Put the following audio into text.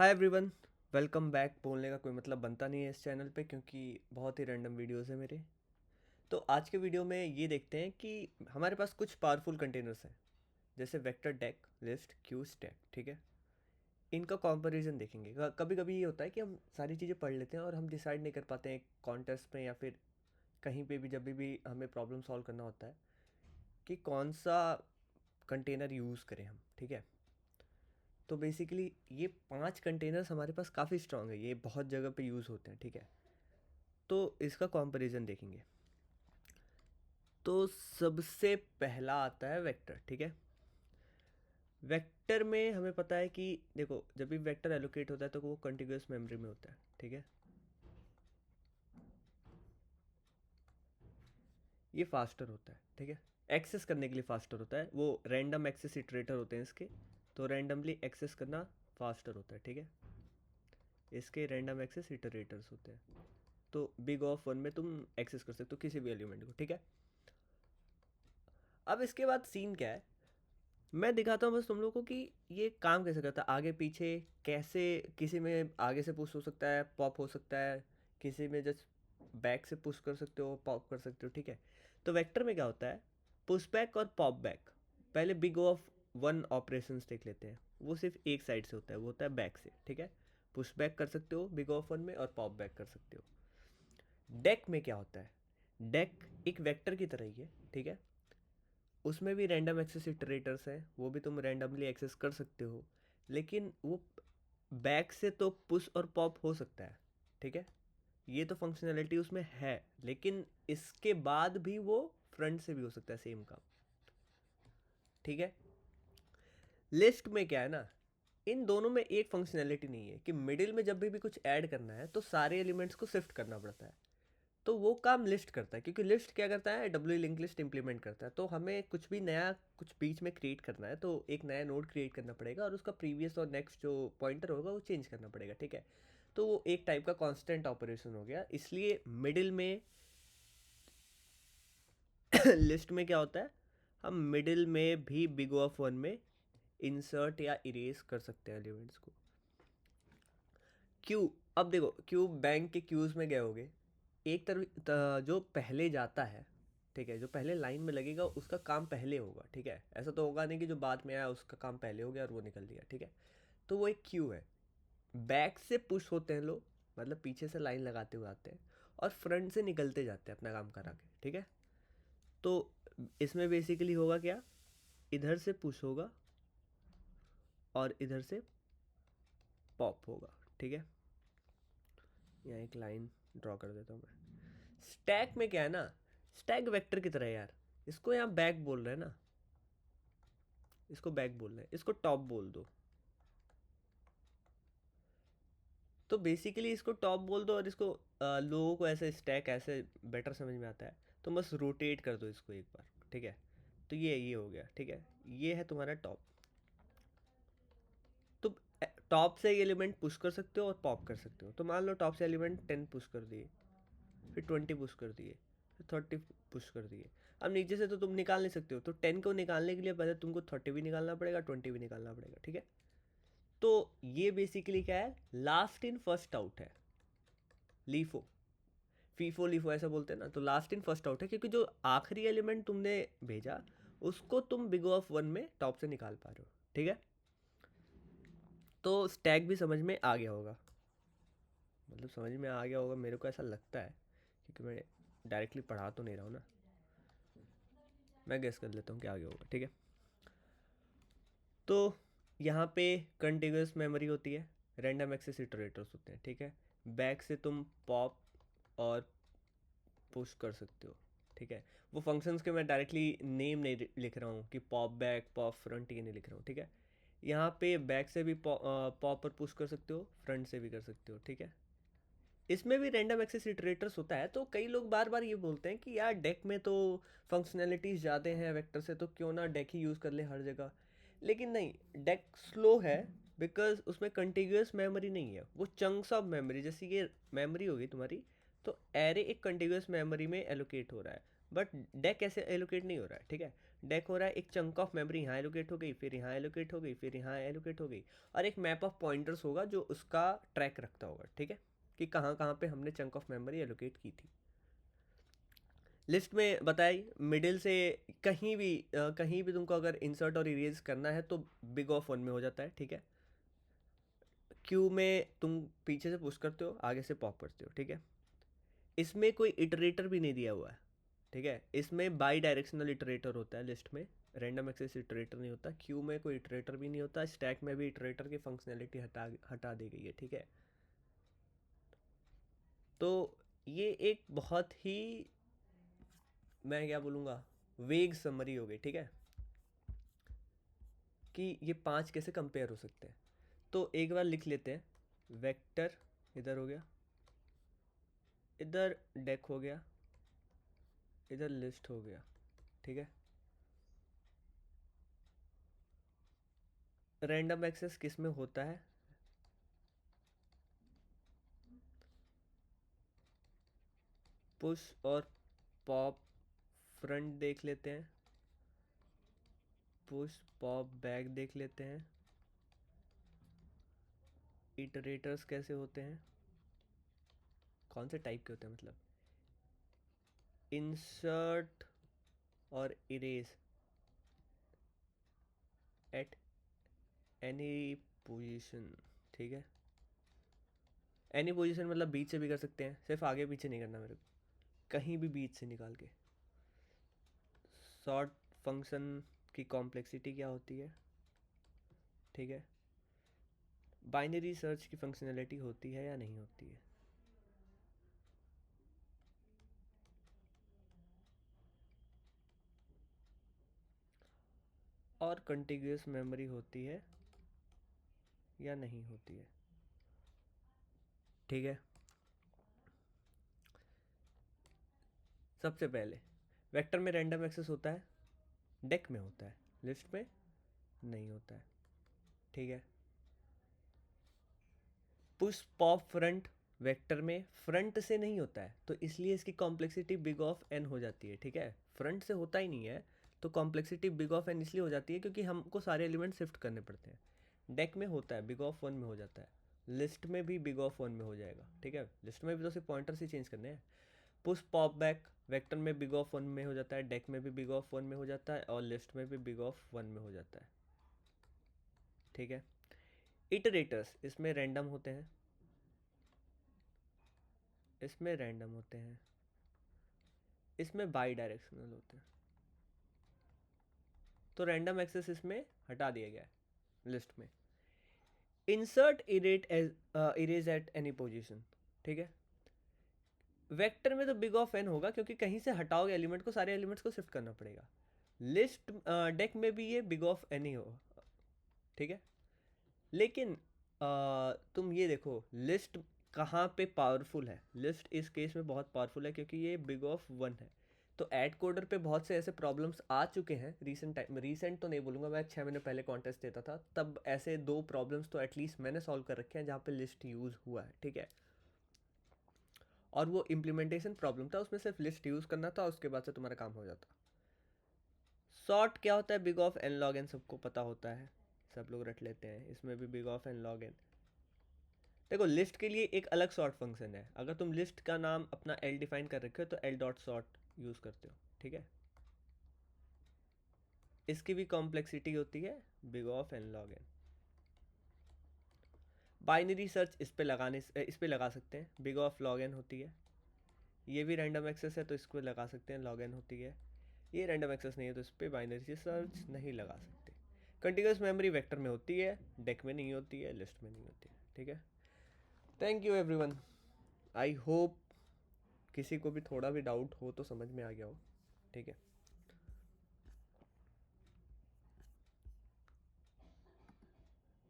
Hi everyone, welcome back. बोलने का कोई मतलब बनता नहीं है इस चैनल पे क्योंकि बहुत ही रैंडम वीडियोस है मेरे। तो आज के वीडियो में ये देखते हैं कि हमारे पास कुछ पावरफुल कंटेनर्स हैं, जैसे vector, deck, list, Q, stack. ठीक है, इनका कंपैरिजन देखेंगे। कभी कभी ये होता है कि हम सारी चीज़ें पढ़ लेते हैं और हम डिसाइड नहीं कर पाते हैं कॉन्टेस्ट में या फिर कहीं पे भी, जब भी हमें प्रॉब्लम सॉल्व करना होता है कि कौन सा कंटेनर यूज़ करें हम। ठीक है, तो बेसिकली ये 5 कंटेनर्स हमारे पास काफ़ी स्ट्रांग है, ये बहुत जगह पे यूज़ होते हैं। ठीक है, तो इसका कंपैरिजन देखेंगे। तो सबसे पहला आता है वेक्टर। ठीक है, वेक्टर में हमें पता है कि देखो, जब भी वेक्टर एलोकेट होता है तो वो कंटिन्यूअस मेमोरी में होता है। ठीक है, ये फास्टर होता है। ठीक है, एक्सेस करने के लिए फास्टर होता है, वो रैंडम एक्सेस इटरेटर होते हैं इसके, तो रैंडमली एक्सेस करना फास्टर होता है। ठीक है, इसके रैंडम एक्सेस इटरेटर्स होते हैं, तो बिग ऑफ वन में तुम एक्सेस कर सकते हो किसी भी एलिमेंट को। ठीक है, अब इसके बाद सीन क्या है, मैं दिखाता हूँ बस तुम लोगों को कि ये काम कैसे करता है, आगे पीछे कैसे। किसी में आगे से पुश हो सकता है, पॉप हो सकता है, किसी में जस्ट बैक से पुश कर सकते हो, पॉप कर सकते हो। ठीक है, तो वेक्टर में क्या होता है, पुश बैक और पॉप बैक। पहले बिग ऑफ वन ऑपरेशंस देख लेते हैं, वो सिर्फ एक साइड से होता है, वो होता है बैक से। ठीक है, पुश बैक कर सकते हो बिग ऑफ वन में और पॉप बैक कर सकते हो। डेक में क्या होता है, डेक एक वेक्टर की तरह ही है। ठीक है, उसमें भी रैंडम एक्सेस इटरेटर्स हैं, वो भी तुम रैंडमली एक्सेस कर सकते हो, लेकिन वो बैक से तो पुश और पॉप हो सकता है। ठीक है, ये तो फंक्शनैलिटी उसमें है, लेकिन इसके बाद भी वो फ्रंट से भी हो सकता है, सेम काम। ठीक है, लिस्ट में क्या है ना, इन दोनों में एक फंक्शनैलिटी नहीं है कि मिडिल में जब भी कुछ ऐड करना है तो सारे एलिमेंट्स को शिफ्ट करना पड़ता है, तो वो काम लिस्ट करता है। क्योंकि लिस्ट क्या करता है, डब्ल्यू लिंक लिस्ट इंप्लीमेंट करता है, तो हमें कुछ भी नया कुछ बीच में क्रिएट करना है तो एक नया नोड क्रिएट करना पड़ेगा और उसका प्रीवियस और नेक्स्ट जो पॉइंटर होगा वो चेंज करना पड़ेगा। ठीक है, तो वो एक टाइप का कांस्टेंट ऑपरेशन हो गया, इसलिए मिडिल में लिस्ट में क्या होता है, हम मिडिल में भी बिग ऑफ वन में इंसर्ट या इरेज कर सकते हैं एलिमेंट्स को। क्यू, अब देखो, क्यू बैंक के क्यूज में गए होगे, एक तरफ जो पहले जाता है, ठीक है, जो पहले लाइन में लगेगा उसका काम पहले होगा। ठीक है, ऐसा तो होगा नहीं कि जो बाद में आया उसका काम पहले हो गया और वो निकल दिया। ठीक है, तो वो एक क्यू है। बैक से पुश होते हैं लोग, मतलब पीछे से लाइन लगाते हुए आते हैं और फ्रंट से निकलते जाते हैं अपना काम करा के। ठीक है, तो इसमें बेसिकली होगा क्या, इधर से पुश होगा और इधर से पॉप होगा। ठीक है, यहाँ एक लाइन ड्रॉ कर देता हूँ मैं। स्टैक में क्या है ना, स्टैक वेक्टर की तरह है यार, इसको यहाँ बैक बोल रहे हैं ना, इसको बैक बोल रहे हैं, इसको टॉप बोल दो। तो बेसिकली इसको टॉप बोल दो और इसको लोगों को ऐसे स्टैक ऐसे बेटर समझ में आता है, तो बस रोटेट कर दो इसको एक बार। ठीक है, तो ये हो गया। ठीक है, ये है तुम्हारा टॉप। तो टॉप से एलिमेंट पुश कर सकते हो और पॉप कर सकते हो। तो मान लो टॉप से एलिमेंट 10 पुश कर दिए, फिर 20 पुश कर दिए, फिर 30 पुश कर दिए। अब नीचे से तो तुम निकाल नहीं सकते हो, तो 10 को निकालने के लिए पहले तुमको 30 भी निकालना पड़ेगा, 20 भी निकालना पड़ेगा। ठीक है, तो ये बेसिकली क्या है, लास्ट इन फर्स्ट आउट है, लीफो, फीफो लीफो ऐसा बोलते हैं ना, तो लास्ट इन फर्स्ट आउट है, क्योंकि जो आखिरी एलिमेंट तुमने भेजा उसको तुम बिग ऑफ वन में टॉप से निकाल पा रहे हो। ठीक है, तो स्टैक भी समझ में आ गया होगा, मतलब समझ में आ गया होगा, मेरे को ऐसा लगता है, क्योंकि मैं डायरेक्टली पढ़ा तो नहीं रहा हूँ ना, मैं गेस कर लेता हूँ क्या आ गया होगा। ठीक है, तो यहाँ पे कंटिन्यूस मेमोरी होती है, रैंडम एक्सेस इटरेटर्स होते हैं। ठीक है, बैक से तुम पॉप और पुश कर सकते हो। ठीक है, वो फंक्शंस के मैं डायरेक्टली नेम नहीं लिख रहा हूँ कि पॉप बैक, पॉप फ्रंट, ये नहीं लिख रहा हूँ। ठीक है, यहाँ पे बैक से भी पॉप पर पुश कर सकते हो, फ्रंट से भी कर सकते हो। ठीक है, इसमें भी रैंडम एक्सेस इटरेटर्स होता है, तो कई लोग बार बार ये बोलते हैं कि यार डेक में तो फंक्शनैलिटीज़ ज़्यादा हैं वेक्टर से, तो क्यों ना डेक ही यूज़ कर ले हर जगह। लेकिन नहीं, डेक स्लो है बिकॉज उसमें कंटिन्यूस मेमोरी नहीं है, वो चंक्स ऑफ मेमोरी, जैसे ये मेमोरी होगी तुम्हारी, तो एरे एक कंटिन्यूस मेमोरी में एलोकेट हो रहा है, बट डेक ऐसे एलोकेट नहीं हो रहा है। ठीक है, डेक हो रहा है, एक चंक ऑफ मेमोरी यहाँ एलोकेट हो गई, फिर यहाँ एलोकेट हो गई, फिर यहाँ एलोकेट हो गई, और एक मैप ऑफ पॉइंटर्स होगा जो उसका ट्रैक रखता होगा, ठीक है, कि कहाँ कहाँ पे हमने चंक ऑफ मेमोरी एलोकेट की थी। लिस्ट में बताई मिडिल से कहीं भी तुमको अगर इंसर्ट और इरेज करना है तो बिग ऑफ वन में हो जाता है, ठीक है। क्यू में तुम पीछे से पुश करते हो, आगे से पॉप करते हो, ठीक है। इसमें कोई इटरेटर भी नहीं दिया हुआ है, ठीक है। इसमें बाई डायरेक्शनल इटरेटर होता है लिस्ट में, रैंडम एक्सेस इटरेटर नहीं होता। क्यू में कोई इटरेटर भी नहीं होता। स्टैक में भी इटरेटर की फंक्शनैलिटी हटा दी गई है, ठीक है। तो ये एक बहुत ही, मैं क्या बोलूँगा, वेग समरी हो गई, ठीक है, कि ये पांच कैसे कंपेयर हो सकते हैं। तो एक बार लिख लेते हैं। वेक्टर इधर हो गया, इधर डेक हो गया, इधर लिस्ट हो गया, ठीक है। रैंडम एक्सेस किस में होता है? पुश और पॉप फ्रंट देख लेते हैं, पुश पॉप बैक देख लेते हैं। इटरेटर्स कैसे होते हैं, कौन से टाइप के होते हैं, मतलब इंसर्ट और इरेज एट एनी पोजीशन, ठीक है। एनी पोजीशन मतलब बीच से भी कर सकते हैं, सिर्फ आगे पीछे नहीं करना मेरे को, कहीं भी बीच से निकाल के। सॉर्ट फंक्शन की कॉम्प्लेक्सिटी क्या होती है, ठीक है। बाइनरी सर्च की फंक्शनैलिटी होती है या नहीं होती है। और कंटिग्यूस मेमोरी होती है या नहीं होती है, ठीक है। सबसे पहले वेक्टर में रैंडम एक्सेस होता है, डेक में होता है, लिस्ट में नहीं होता है, ठीक है। पुश पॉप फ्रंट वेक्टर में फ्रंट से नहीं होता है, तो इसलिए इसकी कॉम्प्लेक्सिटी बिग ऑफ एन हो जाती है, ठीक है। फ्रंट से होता ही नहीं है तो कॉम्प्लेक्सिटी बिग ऑफ एन इसलिए हो जाती है क्योंकि हमको सारे एलिमेंट शिफ्ट करने पड़ते हैं। डेक में होता है, बिग ऑफ वन में हो जाता है। लिस्ट में भी बिग ऑफ वन में हो जाएगा, ठीक है। लिस्ट में भी तो सिर्फ पॉइंटर्स ही चेंज करने हैं। पुश पॉप बैक वेक्टर में बिग ऑफ वन में हो जाता है, डेक में भी बिग ऑफ वन में हो जाता है, और लिस्ट में भी बिग ऑफ वन में हो जाता है, ठीक है। इटरेटर्स इसमें रैंडम होते हैं, इसमें रैंडम होते हैं, इसमें बाई डायरेक्शनल होते हैं। तो रैंडम एक्सेस इसमें हटा दिया गया है लिस्ट में। Insert erase at any position, ठीक है। वेक्टर में तो बिग ऑफ एन होगा क्योंकि कहीं से हटाओगे एलिमेंट को, सारे एलिमेंट्स को शिफ्ट करना पड़ेगा। लिस्ट डेक में भी ये बिग ऑफ एन ही होगा, ठीक है। लेकिन तुम ये देखो लिस्ट कहाँ पे पावरफुल है। लिस्ट इस केस में बहुत पावरफुल है क्योंकि ये बिग ऑफ वन है। तो एड कोडर पे बहुत से ऐसे प्रॉब्लम्स आ चुके हैं रीसेंट टाइम, रीसेंट तो नहीं बोलूँगा, मैं 6 महीने पहले कॉन्टेस्ट देता था तब ऐसे 2 प्रॉब्लम्स तो एटलीस्ट मैंने सॉल्व कर रखे हैं जहाँ पे लिस्ट यूज़ हुआ है, ठीक है। और वो इम्प्लीमेंटेशन प्रॉब्लम था, उसमें सिर्फ लिस्ट यूज़ करना था, उसके बाद से तुम्हारा काम हो जाता। सॉर्ट क्या होता है, big of n log n सबको पता होता है, सब लोग रट लेते हैं। इसमें भी big of n log n. देखो लिस्ट के लिए एक अलग सॉर्ट फंक्शन है, अगर तुम लिस्ट का नाम अपना एल डिफाइन कर रखे हो तो एल डॉट सॉर्ट यूज़ करते हो, ठीक है। इसकी भी कॉम्प्लेक्सिटी होती है big of n log n. Binary search इस पे लगा सकते हैं, बिग ऑफ लॉग एन होती है। ये भी रैंडम एक्सेस है तो इसको लगा सकते हैं, लॉग एन होती है। ये रैंडम एक्सेस नहीं है तो इस पर बाइनरी सर्च नहीं लगा सकते। कंटिन्यूस मेमोरी वेक्टर में होती है, डेक में नहीं होती है, लिस्ट में नहीं होती है, ठीक है। Thank you everyone. I hope किसी को भी थोड़ा भी डाउट हो तो समझ में आ गया हो, ठीक है।